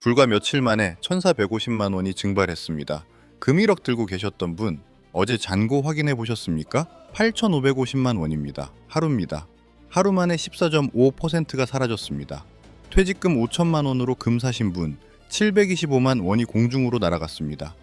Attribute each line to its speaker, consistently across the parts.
Speaker 1: 불과 며칠 만에 1,450만 원이 증발했습니다. 금 1억 들고 계셨던 분, 어제 잔고 확인해 보셨습니까? 8,550만 원입니다. 하루입니다. 하루 만에 14.5%가 사라졌습니다. 퇴직금 5천만 원으로 금 사신 분, 725만 원이 공중으로 날아갔습니다.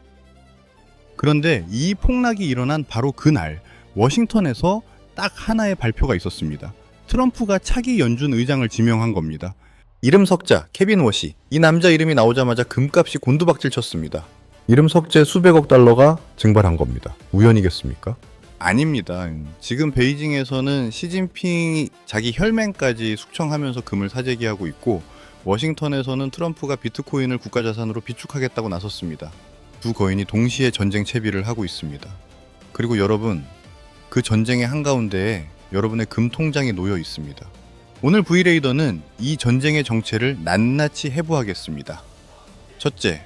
Speaker 1: 그런데 이 폭락이 일어난 바로 그날, 워싱턴에서 딱 하나의 발표가 있었습니다. 트럼프가 차기 연준 의장을 지명한 겁니다. 이름 석자 케빈 워시. 이 남자 이름이 나오자마자 금값이 곤두박질 쳤습니다. 이름 석재 수백억 달러가 증발한 겁니다. 우연이겠습니까? 아닙니다. 지금 베이징에서는 시진핑이 자기 혈맹까지 숙청하면서 금을 사재기하고 있고, 워싱턴에서는 트럼프가 비트코인을 국가자산으로 비축하겠다고 나섰습니다. 두 거인이 동시에 전쟁 채비를 하고 있습니다. 그리고 여러분, 그 전쟁의 한가운데에 여러분의 금 통장이 놓여 있습니다. 오늘 브이레이더는 이 전쟁의 정체를 낱낱이 해부하겠습니다. 첫째,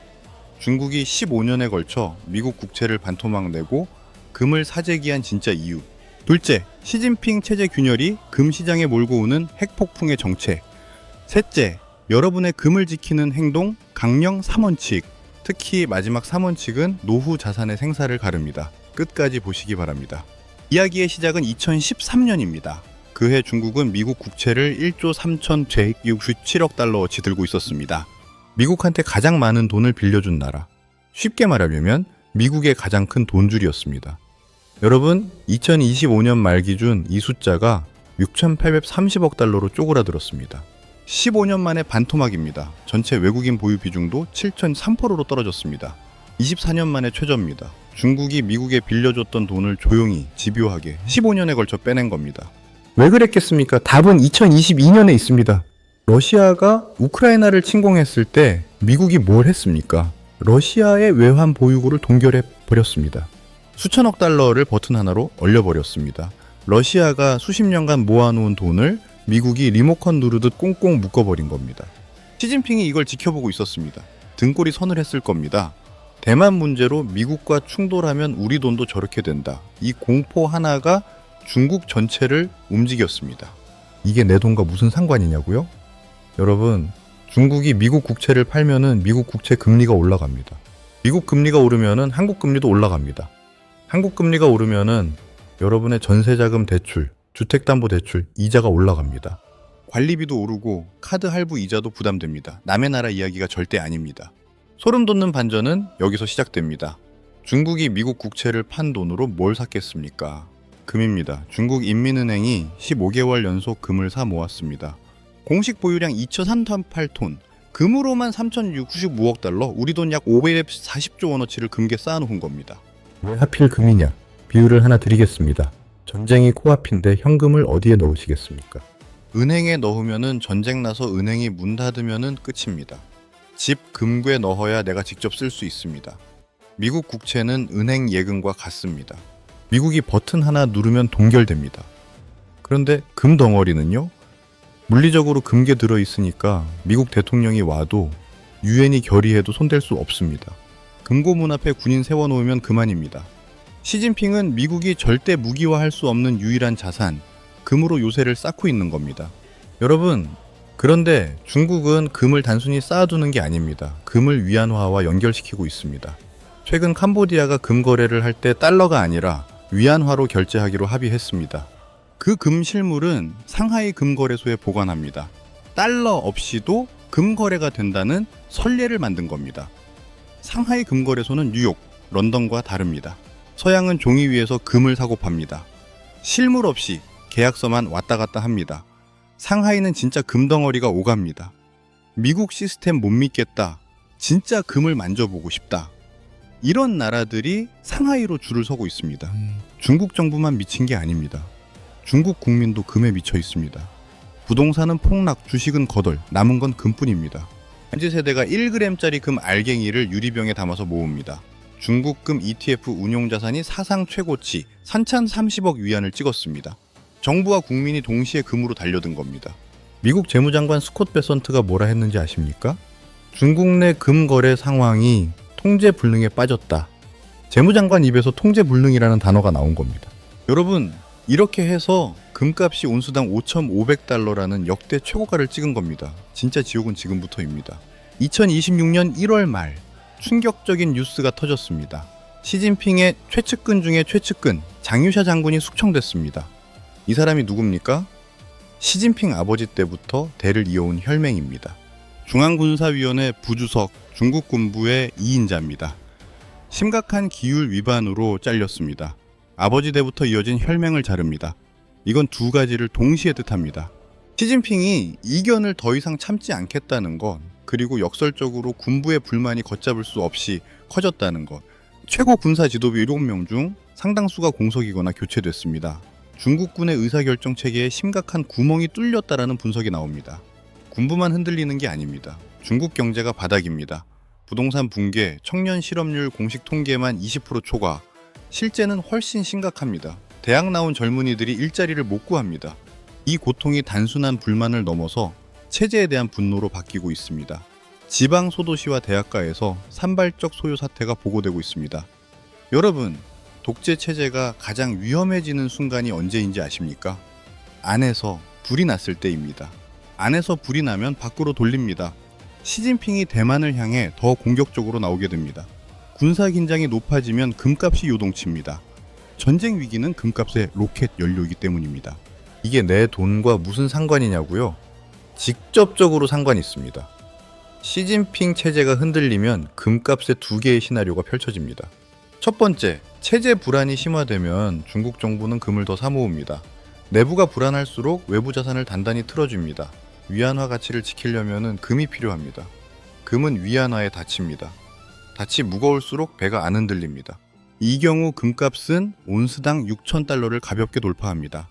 Speaker 1: 중국이 15년에 걸쳐 미국 국채를 반토막 내고 금을 사재기한 진짜 이유. 둘째, 시진핑 체제 균열이 금 시장에 몰고 오는 핵폭풍의 정체. 셋째, 여러분의 금을 지키는 행동 강령 3원칙. 특히 마지막 3원칙은 노후 자산의 생사를 가릅니다. 끝까지 보시기 바랍니다. 이야기의 시작은 2013년입니다. 그해 중국은 미국 국채를 1조 3,167억 달러어치 들고 있었습니다. 미국한테 가장 많은 돈을 빌려준 나라. 쉽게 말하려면 미국의 가장 큰 돈줄이었습니다. 여러분, 2025년 말 기준 이 숫자가 6,830억 달러로 쪼그라들었습니다. 15년 만에 반토막입니다. 전체 외국인 보유 비중도 7.3%로 떨어졌습니다. 24년 만에 최저입니다. 중국이 미국에 빌려줬던 돈을 조용히 집요하게 15년에 걸쳐 빼낸 겁니다. 왜 그랬겠습니까? 답은 2022년에 있습니다. 러시아가 우크라이나를 침공했을 때 미국이 뭘 했습니까? 러시아의 외환 보유고를 동결해 버렸습니다. 수천억 달러를 버튼 하나로 얼려버렸습니다. 러시아가 수십 년간 모아놓은 돈을 미국이 리모컨 누르듯 꽁꽁 묶어버린 겁니다. 시진핑이 이걸 지켜보고 있었습니다. 등골이 서늘했을 겁니다. 대만 문제로 미국과 충돌하면 우리 돈도 저렇게 된다. 이 공포 하나가 중국 전체를 움직였습니다. 이게 내 돈과 무슨 상관이냐고요? 여러분, 중국이 미국 국채를 팔면은 미국 국채 금리가 올라갑니다. 미국 금리가 오르면은 한국 금리도 올라갑니다. 한국 금리가 오르면은 여러분의 전세자금 대출, 주택담보대출 이자가 올라갑니다. 관리비도 오르고 카드 할부 이자도 부담됩니다. 남의 나라 이야기가 절대 아닙니다. 소름 돋는 반전은 여기서 시작됩니다. 중국이 미국 국채를 판 돈으로 뭘 샀겠습니까? 금입니다. 중국 인민은행이 15개월 연속 금을 사 모았습니다. 공식 보유량 2,338톤, 금으로만 3,095억 달러, 우리 돈 약 540조 원어치를 금괴 쌓아놓은 겁니다.
Speaker 2: 왜 하필 금이냐? 비유를 하나 드리겠습니다. 전쟁이 코앞인데 현금을 어디에 넣으시겠습니까?
Speaker 1: 은행에 넣으면은 전쟁 나서 은행이 문 닫으면은 끝입니다. 집 금괴 넣어야 내가 직접 쓸 수 있습니다. 미국 국채는 은행 예금과 같습니다. 미국이 버튼 하나 누르면 동결됩니다. 그런데 금 덩어리는요? 물리적으로 금괴 들어있으니까 미국 대통령이 와도 유엔이 결의해도 손댈 수 없습니다. 금고문 앞에 군인 세워놓으면 그만입니다. 시진핑은 미국이 절대 무기화할 수 없는 유일한 자산, 금으로 요새를 쌓고 있는 겁니다. 여러분, 그런데 중국은 금을 단순히 쌓아두는 게 아닙니다. 금을 위안화와 연결시키고 있습니다. 최근 캄보디아가 금 거래를 할 때 달러가 아니라 위안화로 결제하기로 합의했습니다. 그 금 실물은 상하이 금거래소에 보관합니다. 달러 없이도 금 거래가 된다는 선례를 만든 겁니다. 상하이 금거래소는 뉴욕, 런던과 다릅니다. 서양은 종이 위에서 금을 사고 팝니다. 실물 없이 계약서만 왔다 갔다 합니다. 상하이는 진짜 금덩어리가 오갑니다. 미국 시스템 못 믿겠다. 진짜 금을 만져보고 싶다. 이런 나라들이 상하이로 줄을 서고 있습니다. 중국 정부만 미친 게 아닙니다. 중국 국민도 금에 미쳐 있습니다. 부동산은 폭락, 주식은 거덜, 남은 건 금뿐입니다. MZ세대가 1g짜리 금 알갱이를 유리병에 담아서 모읍니다. 중국 금 ETF 운용자산이 사상 최고치 3,030억 위안을 찍었습니다. 정부와 국민이 동시에 금으로 달려든 겁니다. 미국 재무장관 스콧 베선트가 뭐라 했는지 아십니까? 중국 내 금 거래 상황이 통제 불능에 빠졌다. 재무장관 입에서 통제 불능이라는 단어가 나온 겁니다. 여러분, 이렇게 해서 금값이 온수당 5,500달러라는 역대 최고가를 찍은 겁니다. 진짜 지옥은 지금부터입니다. 2026년 1월 말 충격적인 뉴스가 터졌습니다. 시진핑의 최측근 중에 최측근 장유샤 장군이 숙청됐습니다. 이 사람이 누굽니까? 시진핑 아버지 때부터 대를 이어온 혈맹입니다. 중앙군사위원회 부주석 중국 군부의 2인자입니다. 심각한 기율 위반으로 잘렸습니다. 아버지 때부터 이어진 혈맹을 자릅니다. 이건 두 가지를 동시에 뜻합니다. 시진핑이 이견을 더 이상 참지 않겠다는 것, 그리고 역설적으로 군부의 불만이 걷잡을 수 없이 커졌다는 것. 최고 군사 지도부 7명 중 상당수가 공석이거나 교체됐습니다. 중국군의 의사결정 체계에 심각한 구멍이 뚫렸다라는 분석이 나옵니다. 군부만 흔들리는 게 아닙니다. 중국 경제가 바닥입니다. 부동산 붕괴, 청년 실업률 공식 통계만 20% 초과, 실제는 훨씬 심각합니다. 대학 나온 젊은이들이 일자리를 못 구합니다. 이 고통이 단순한 불만을 넘어서 체제에 대한 분노로 바뀌고 있습니다. 지방 소도시와 대학가에서 산발적 소요 사태가 보고되고 있습니다. 여러분, 독재 체제가 가장 위험해지는 순간이 언제인지 아십니까? 안에서 불이 났을 때입니다. 안에서 불이 나면 밖으로 돌립니다. 시진핑이 대만을 향해 더 공격적으로 나오게 됩니다. 군사 긴장이 높아지면 금값이 요동칩니다. 전쟁 위기는 금값의 로켓 연료이기 때문입니다. 이게 내 돈과 무슨 상관이냐고요? 직접적으로 상관이 있습니다. 시진핑 체제가 흔들리면 금값의 두 개의 시나리오가 펼쳐집니다. 첫 번째, 체제 불안이 심화되면 중국 정부는 금을 더 사모읍니다. 내부가 불안할수록 외부 자산을 단단히 틀어줍니다. 위안화 가치를 지키려면 금이 필요합니다. 금은 위안화의 닻입니다. 닻이 무거울수록 배가 안 흔들립니다. 이 경우 금값은 온스당 6,000달러를 가볍게 돌파합니다.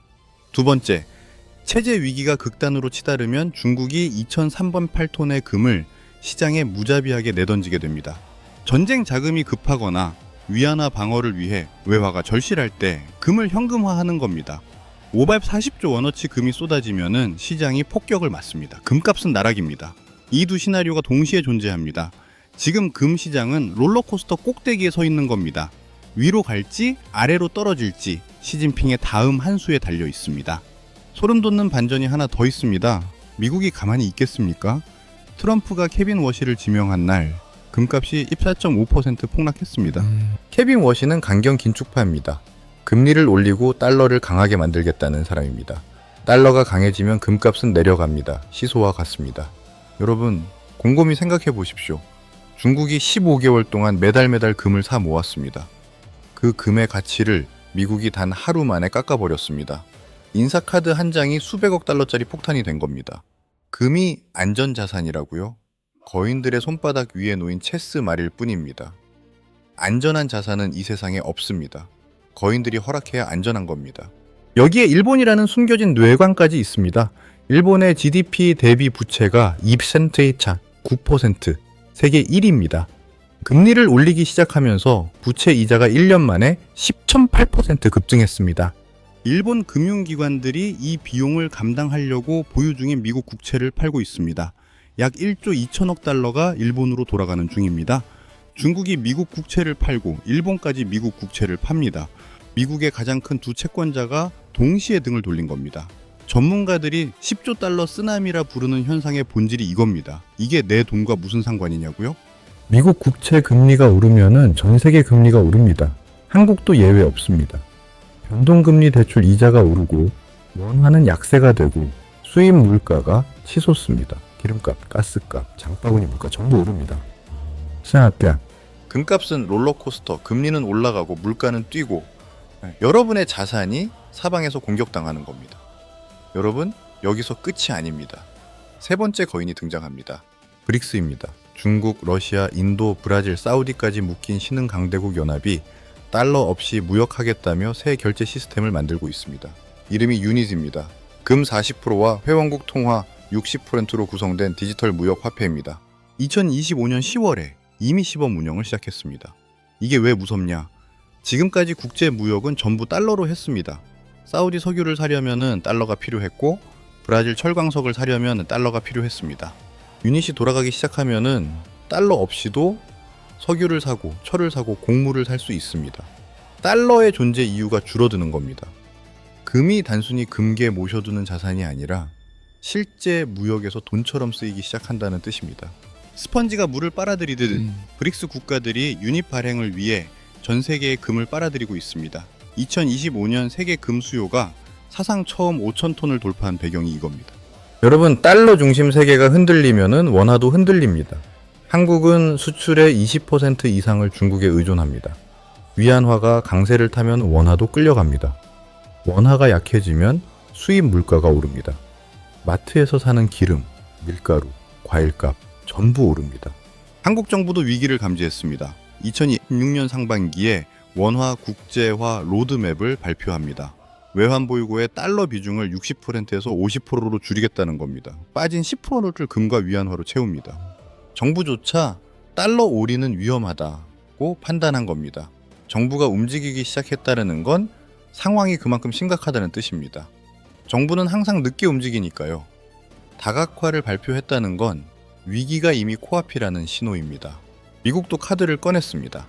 Speaker 1: 두 번째, 체제 위기가 극단으로 치달으면 중국이 2003번 8톤의 금을 시장에 무자비하게 내던지게 됩니다. 전쟁 자금이 급하거나 위안화 방어를 위해 외화가 절실할 때 금을 현금화하는 겁니다. 540조 원어치 금이 쏟아지면 시장이 폭격을 맞습니다. 금값은 나락입니다. 이 두 시나리오가 동시에 존재합니다. 지금 금 시장은 롤러코스터 꼭대기에 서 있는 겁니다. 위로 갈지 아래로 떨어질지 시진핑의 다음 한 수에 달려 있습니다. 소름 돋는 반전이 하나 더 있습니다. 미국이 가만히 있겠습니까? 트럼프가 케빈 워시를 지명한 날 금값이 14.5% 폭락했습니다. 케빈 워시는 강경 긴축파입니다. 금리를 올리고 달러를 강하게 만들겠다는 사람입니다. 달러가 강해지면 금값은 내려갑니다. 시소와 같습니다. 여러분, 곰곰이 생각해 보십시오. 중국이 15개월 동안 매달 금을 사 모았습니다. 그 금의 가치를 미국이 단 하루 만에 깎아버렸습니다. 인사카드 한 장이 수백억 달러짜리 폭탄이 된 겁니다. 금이 안전자산이라고요? 거인들의 손바닥 위에 놓인 체스 말일 뿐입니다. 안전한 자산은 이 세상에 없습니다. 거인들이 허락해야 안전한 겁니다. 여기에 일본이라는 숨겨진 뇌관까지 있습니다. 일본의 GDP 대비 부채가 2%의 차, 9%, 세계 1위입니다. 금리를 올리기 시작하면서 부채 이자가 1년 만에 10.8% 급증했습니다. 일본 금융기관들이 이 비용을 감당하려고 보유 중인 미국 국채를 팔고 있습니다. 약 1조 2천억 달러가 일본으로 돌아가는 중입니다. 중국이 미국 국채를 팔고 일본까지 미국 국채를 팝니다. 미국의 가장 큰 두 채권자가 동시에 등을 돌린 겁니다. 전문가들이 10조 달러 쓰나미라 부르는 현상의 본질이 이겁니다. 이게 내 돈과 무슨 상관이냐고요?
Speaker 2: 미국 국채 금리가 오르면은 전 세계 금리가 오릅니다. 한국도 예외 없습니다. 변동금리 대출 이자가 오르고 원화는 약세가 되고 수입 물가가 치솟습니다. 기름값, 가스값, 장바구니 물가 전부 오릅니다. 생각해.
Speaker 1: 금값은 롤러코스터, 금리는 올라가고 물가는 뛰고 여러분의 자산이 사방에서 공격당하는 겁니다. 여러분, 여기서 끝이 아닙니다. 세 번째 거인이 등장합니다. 브릭스입니다. 중국, 러시아, 인도, 브라질, 사우디까지 묶인 신흥 강대국 연합이 달러 없이 무역하겠다며 새 결제 시스템을 만들고 있습니다. 이름이 유닛입니다. 금 40%와 회원국 통화 60%로 구성된 디지털 무역 화폐입니다. 2025년 10월에 이미 시범 운영을 시작했습니다. 이게 왜 무섭냐? 지금까지 국제 무역은 전부 달러로 했습니다. 사우디 석유를 사려면 달러가 필요했고 브라질 철광석을 사려면 달러가 필요했습니다. 유닛이 돌아가기 시작하면은 달러 없이도 석유를 사고 철을 사고 곡물을 살 수 있습니다. 달러의 존재 이유가 줄어드는 겁니다. 금이 단순히 금괴 모셔두는 자산이 아니라 실제 무역에서 돈처럼 쓰이기 시작한다는 뜻입니다. 스펀지가 물을 빨아들이듯 브릭스 국가들이 유닛 발행을 위해 전 세계에 금을 빨아들이고 있습니다. 2025년 세계 금 수요가 사상 처음 5,000톤을 돌파한 배경이 이겁니다.
Speaker 2: 여러분, 달러 중심 세계가 흔들리면은 원화도 흔들립니다. 한국은 수출의 20% 이상을 중국에 의존합니다. 위안화가 강세를 타면 원화도 끌려갑니다. 원화가 약해지면 수입 물가가 오릅니다. 마트에서 사는 기름, 밀가루, 과일값 전부 오릅니다.
Speaker 1: 한국 정부도 위기를 감지했습니다. 2026년 상반기에 원화 국제화 로드맵을 발표합니다. 외환보유고의 달러 비중을 60%에서 50%로 줄이겠다는 겁니다. 빠진 10%를 금과 위안화로 채웁니다. 정부조차 달러 올인은 위험하다고 판단한 겁니다. 정부가 움직이기 시작했다는 건 상황이 그만큼 심각하다는 뜻입니다. 정부는 항상 늦게 움직이니까요. 다각화를 발표했다는 건 위기가 이미 코앞이라는 신호입니다. 미국도 카드를 꺼냈습니다.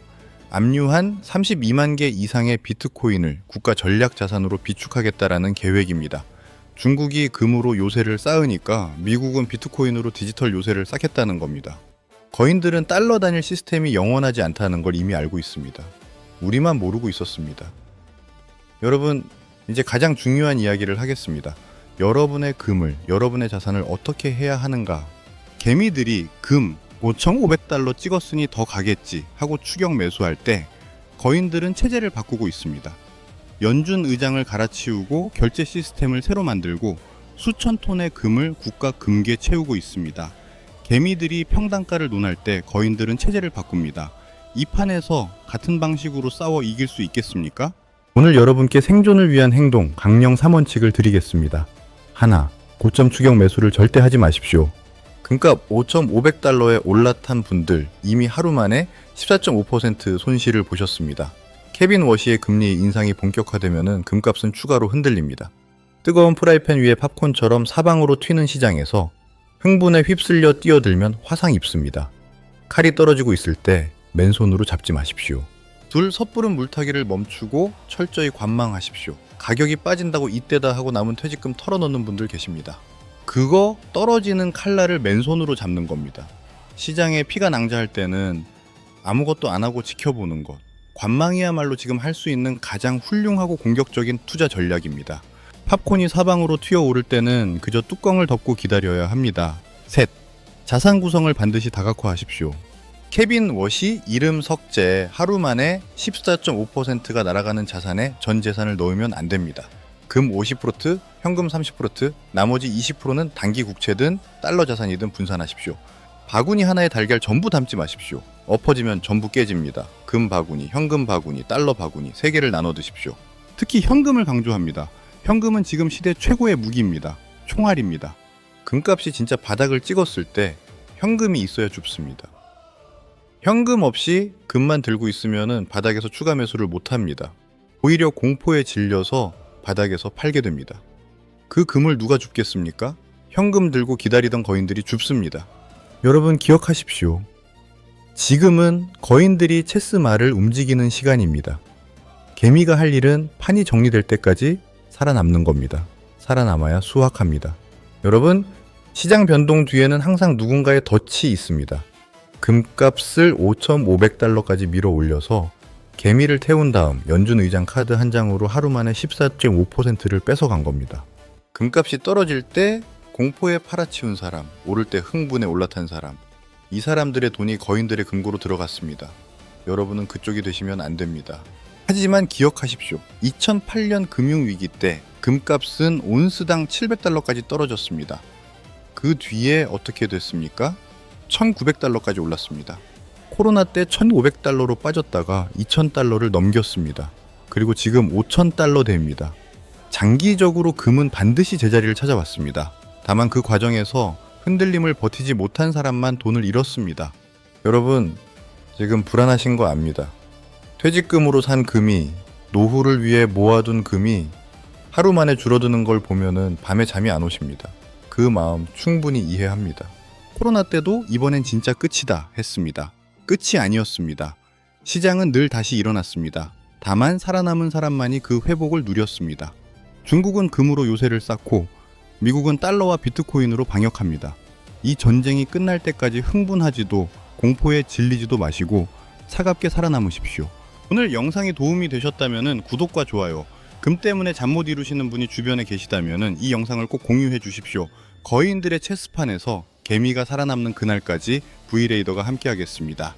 Speaker 1: 압류한 32만 개 이상의 비트코인을 국가 전략 자산으로 비축하겠다라는 계획입니다. 중국이 금으로 요새를 쌓으니까 미국은 비트코인으로 디지털 요새를 쌓겠다는 겁니다. 거인들은 달러 단일 시스템이 영원하지 않다는 걸 이미 알고 있습니다. 우리만 모르고 있었습니다. 여러분, 이제 가장 중요한 이야기를 하겠습니다. 여러분의 금을, 여러분의 자산을 어떻게 해야 하는가? 개미들이 금 5,500달러 찍었으니 더 가겠지 하고 추격 매수할 때 거인들은 체제를 바꾸고 있습니다. 연준 의장을 갈아치우고 결제 시스템을 새로 만들고 수천 톤의 금을 국가 금괴에 채우고 있습니다. 개미들이 평단가를 논할 때 거인들은 체제를 바꿉니다. 이 판에서 같은 방식으로 싸워 이길 수 있겠습니까?
Speaker 2: 오늘 여러분께 생존을 위한 행동 강령 3원칙을 드리겠습니다. 하나, 고점 추격 매수를 절대 하지 마십시오.
Speaker 1: 금값 5,500달러에 올라탄 분들 이미 하루 만에 14.5% 손실을 보셨습니다. 케빈 워시의 금리 인상이 본격화되면 금값은 추가로 흔들립니다. 뜨거운 프라이팬 위에 팝콘처럼 사방으로 튀는 시장에서 흥분에 휩쓸려 뛰어들면 화상 입습니다. 칼이 떨어지고 있을 때 맨손으로 잡지 마십시오. 둘, 섣부른 물타기를 멈추고 철저히 관망하십시오. 가격이 빠진다고 이때다 하고 남은 퇴직금 털어넣는 분들 계십니다. 그거 떨어지는 칼날을 맨손으로 잡는 겁니다. 시장에 피가 낭자할 때는 아무것도 안 하고 지켜보는 것. 관망이야말로 지금 할 수 있는 가장 훌륭하고 공격적인 투자 전략입니다. 팝콘이 사방으로 튀어오를 때는 그저 뚜껑을 덮고 기다려야 합니다. 셋, 자산 구성을 반드시 다각화하십시오. 케빈 워시 이름 석재 하루 만에 14.5%가 날아가는 자산에 전 재산을 넣으면 안 됩니다. 금 50%, 현금 30%, 나머지 20%는 단기 국채든 달러 자산이든 분산하십시오. 바구니 하나에 달걀 전부 담지 마십시오. 엎어지면 전부 깨집니다. 금 바구니, 현금 바구니, 달러 바구니 3개를 나눠 드십시오. 특히 현금을 강조합니다. 현금은 지금 시대 최고의 무기입니다. 총알입니다. 금값이 진짜 바닥을 찍었을 때 현금이 있어야 줍습니다. 현금 없이 금만 들고 있으면 바닥에서 추가 매수를 못합니다. 오히려 공포에 질려서 바닥에서 팔게 됩니다. 그 금을 누가 줍겠습니까? 현금 들고 기다리던 거인들이 줍습니다. 여러분 기억하십시오. 지금은 거인들이 체스말을 움직이는 시간입니다. 개미가 할 일은 판이 정리될 때까지 살아남는 겁니다. 살아남아야 수확합니다. 여러분, 시장 변동 뒤에는 항상 누군가의 덫이 있습니다. 금값을 5,500달러까지 밀어 올려서 개미를 태운 다음 연준 의장 카드 한 장으로 하루 만에 14.5%를 뺏어간 겁니다. 금값이 떨어질 때 공포에 팔아치운 사람, 오를 때 흥분에 올라탄 사람, 이 사람들의 돈이 거인들의 금고로 들어갔습니다. 여러분은 그쪽이 되시면 안 됩니다. 하지만 기억하십시오. 2008년 금융위기 때 금값은 온스당 700달러까지 떨어졌습니다. 그 뒤에 어떻게 됐습니까? 1900달러까지 올랐습니다. 코로나 때 1500달러로 빠졌다가 2000달러를 넘겼습니다. 그리고 지금 5000달러대입니다. 장기적으로 금은 반드시 제자리를 찾아왔습니다. 다만 그 과정에서 흔들림을 버티지 못한 사람만 돈을 잃었습니다. 여러분, 지금 불안하신 거 압니다. 퇴직금으로 산 금이, 노후를 위해 모아둔 금이 하루 만에 줄어드는 걸 보면은 밤에 잠이 안 오십니다. 그 마음 충분히 이해합니다. 코로나 때도 이번엔 진짜 끝이다 했습니다. 끝이 아니었습니다. 시장은 늘 다시 일어났습니다. 다만 살아남은 사람만이 그 회복을 누렸습니다. 중국은 금으로 요새를 쌓고 미국은 달러와 비트코인으로 방역합니다. 이 전쟁이 끝날 때까지 흥분하지도 공포에 질리지도 마시고 차갑게 살아남으십시오. 오늘 영상이 도움이 되셨다면 구독과 좋아요, 금 때문에 잠 못 이루시는 분이 주변에 계시다면 이 영상을 꼭 공유해 주십시오. 거인들의 체스판에서 개미가 살아남는 그날까지 브이레이더가 함께하겠습니다.